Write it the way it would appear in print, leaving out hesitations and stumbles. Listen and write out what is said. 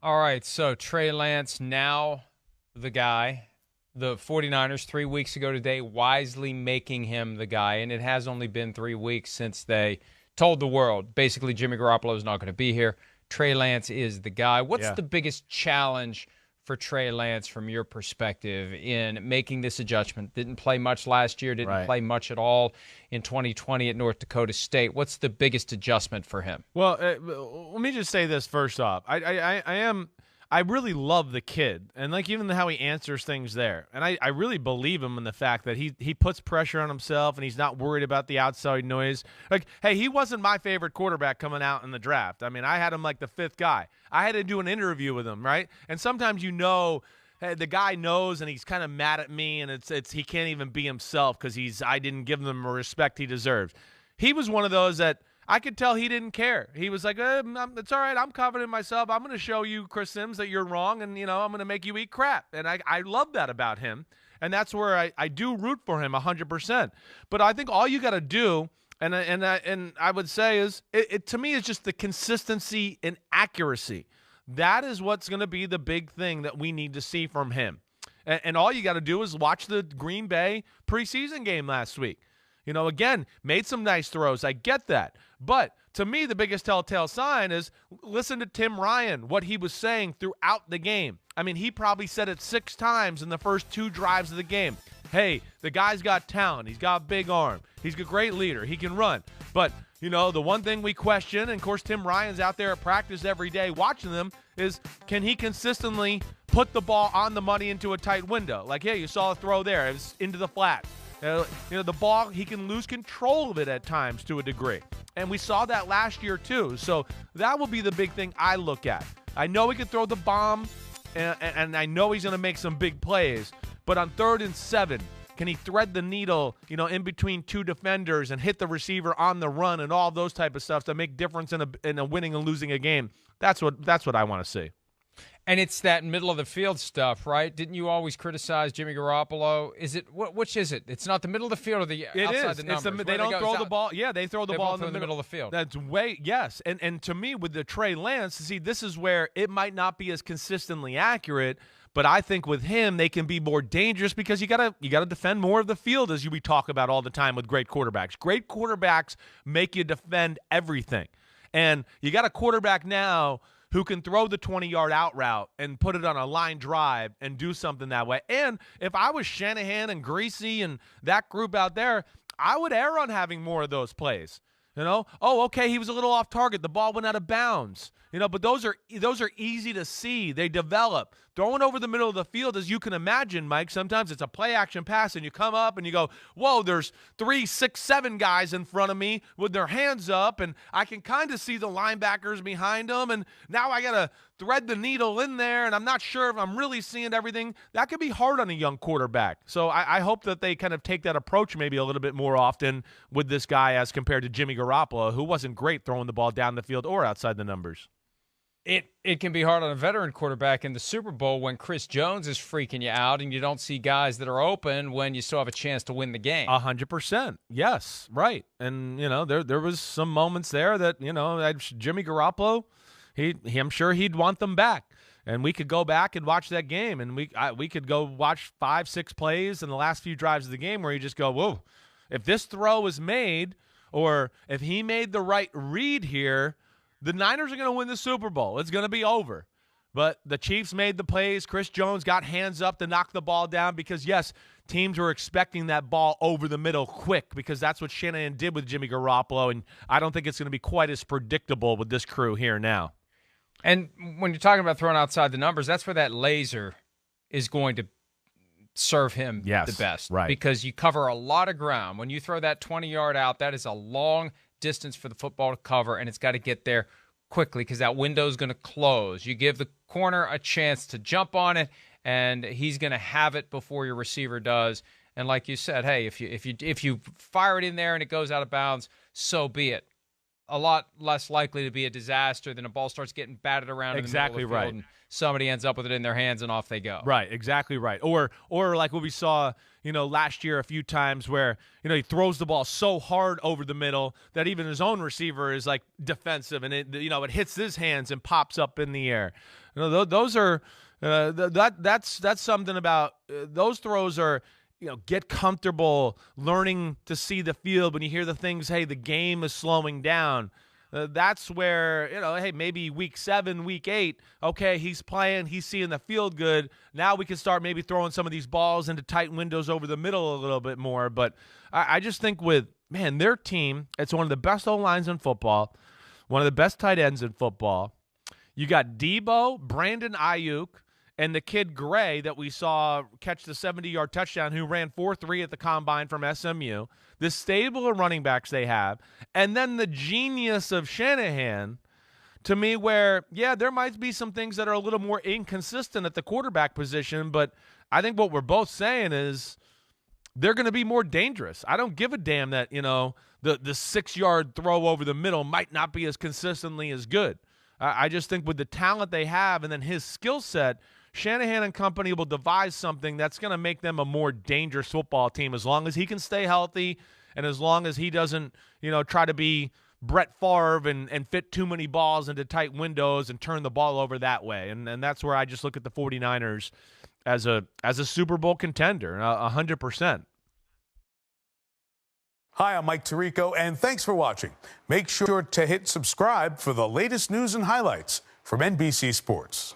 All right, so Trey Lance, now the guy. The 49ers 3 weeks ago today wisely making him the guy, and it has only been 3 weeks since they told the world, basically, Jimmy Garoppolo is not going to be here. Trey Lance is the guy. What's the biggest challenge for Trey Lance from your perspective in making this adjustment? Didn't play much last year, didn't play much at all in 2020 at North Dakota State. What's the biggest adjustment for him? Well, let me just say this first off. I really love the kid, and like even how he answers things there. And I really believe him in the fact that he puts pressure on himself and he's not worried about the outside noise. Like, hey, he wasn't my favorite quarterback coming out in the draft. I mean, I had him like the 5th guy. I had to do an interview with him, right? And sometimes hey, the guy knows and he's kind of mad at me, and it's he can't even be himself because I didn't give him the respect he deserves. He was one of those that I could tell he didn't care. He was like, it's all right. I'm confident in myself. I'm going to show you, Chris Simms, that you're wrong, and, I'm going to make you eat crap. And I love that about him, and that's where I do root for him 100%. But I think all you got to do, and I would say is, it to me is just the consistency and accuracy. That is what's going to be the big thing that we need to see from him. And all you got to do is watch the Green Bay preseason game last week. Again, made some nice throws. I get that. But to me, the biggest telltale sign is listen to Tim Ryan, what he was saying throughout the game. I mean, he probably said it 6 times in the first 2 drives of the game. Hey, the guy's got talent. He's got a big arm. He's a great leader. He can run. But, the one thing we question, and of course Tim Ryan's out there at practice every day watching them, is can he consistently put the ball on the money into a tight window? Like, hey, you saw a throw there. It was into the flat. The ball, he can lose control of it at times to a degree. And we saw that last year too. So that will be the big thing I look at. I know he can throw the bomb, and I know he's going to make some big plays. But on 3rd and 7, can he thread the needle, in between 2 defenders and hit the receiver on the run and all those type of stuff to make difference in a winning and losing a game? That's what I want to see. And it's that middle of the field stuff, right? Didn't you always criticize Jimmy Garoppolo? Is it which is it? It's not the middle of the field or the outside the numbers. They don't throw the ball. Yeah, they throw the ball in the middle of the field. That's yes. And to me, with the Trey Lance, see, this is where it might not be as consistently accurate. But I think with him, they can be more dangerous because you gotta defend more of the field, as we talk about all the time with great quarterbacks. Great quarterbacks make you defend everything, and you got a quarterback now who can throw the 20-yard out route and put it on a line drive and do something that way. And if I was Shanahan and Greasy and that group out there, I would err on having more of those plays. Okay, he was a little off target. The ball went out of bounds. But those are easy to see. They develop. Throwing over the middle of the field, as you can imagine, Mike, sometimes it's a play-action pass, and you come up and you go, whoa, there's 3, 6, 7 guys in front of me with their hands up, and I can kind of see the linebackers behind them, and now I got to thread the needle in there, and I'm not sure if I'm really seeing everything. That could be hard on a young quarterback. So I hope that they kind of take that approach maybe a little bit more often with this guy as compared to Jimmy Garoppolo, who wasn't great throwing the ball down the field or outside the numbers. It can be hard on a veteran quarterback in the Super Bowl when Chris Jones is freaking you out and you don't see guys that are open when you still have a chance to win the game. 100%. Yes, right. And, there was some moments there that, Jimmy Garoppolo, I'm sure he'd want them back. And we could go back and watch that game, and we could go watch 5, 6 plays in the last few drives of the game where you just go, whoa, if this throw is made or if he made the right read here, the Niners are going to win the Super Bowl. It's going to be over. But the Chiefs made the plays. Chris Jones got hands up to knock the ball down because, yes, teams were expecting that ball over the middle quick because that's what Shanahan did with Jimmy Garoppolo, and I don't think it's going to be quite as predictable with this crew here now. And when you're talking about throwing outside the numbers, that's where that laser is going to serve him the best. Right. Because you cover a lot of ground. When you throw that 20-yard out, that is a long distance for the football to cover, and it's got to get there quickly because that window is going to close. You give the corner a chance to jump on it, and he's going to have it before your receiver does. And like you said, hey, if you fire it in there and it goes out of bounds, so be it. a lot less likely to be a disaster than a ball starts getting batted around Exactly in the middle of the field right. and somebody ends up with it in their hands and off they go. Right, exactly right. Or like what we saw, last year a few times where, he throws the ball so hard over the middle that even his own receiver is like defensive and it hits his hands and pops up in the air. Those are that's something about those throws are, get comfortable learning to see the field when you hear the things, hey, the game is slowing down. That's where, hey, maybe week 7, week 8, okay, he's playing, he's seeing the field good. Now we can start maybe throwing some of these balls into tight windows over the middle a little bit more. But I just think with, man, their team, it's one of the best O-lines in football, one of the best tight ends in football. You got Debo, Brandon Ayuk, and the kid Gray that we saw catch the 70-yard touchdown who ran 4.3 at the combine from SMU, the stable of running backs they have, and then the genius of Shanahan, to me where, yeah, there might be some things that are a little more inconsistent at the quarterback position, but I think what we're both saying is they're going to be more dangerous. I don't give a damn that, the 6-yard throw over the middle might not be as consistently as good. I just think with the talent they have and then his skill set, Shanahan and company will devise something that's going to make them a more dangerous football team as long as he can stay healthy and as long as he doesn't, try to be Brett Favre and fit too many balls into tight windows and turn the ball over that way. And that's where I just look at the 49ers as a Super Bowl contender, 100%. Hi, I'm Mike Tirico, and thanks for watching. Make sure to hit subscribe for the latest news and highlights from NBC Sports.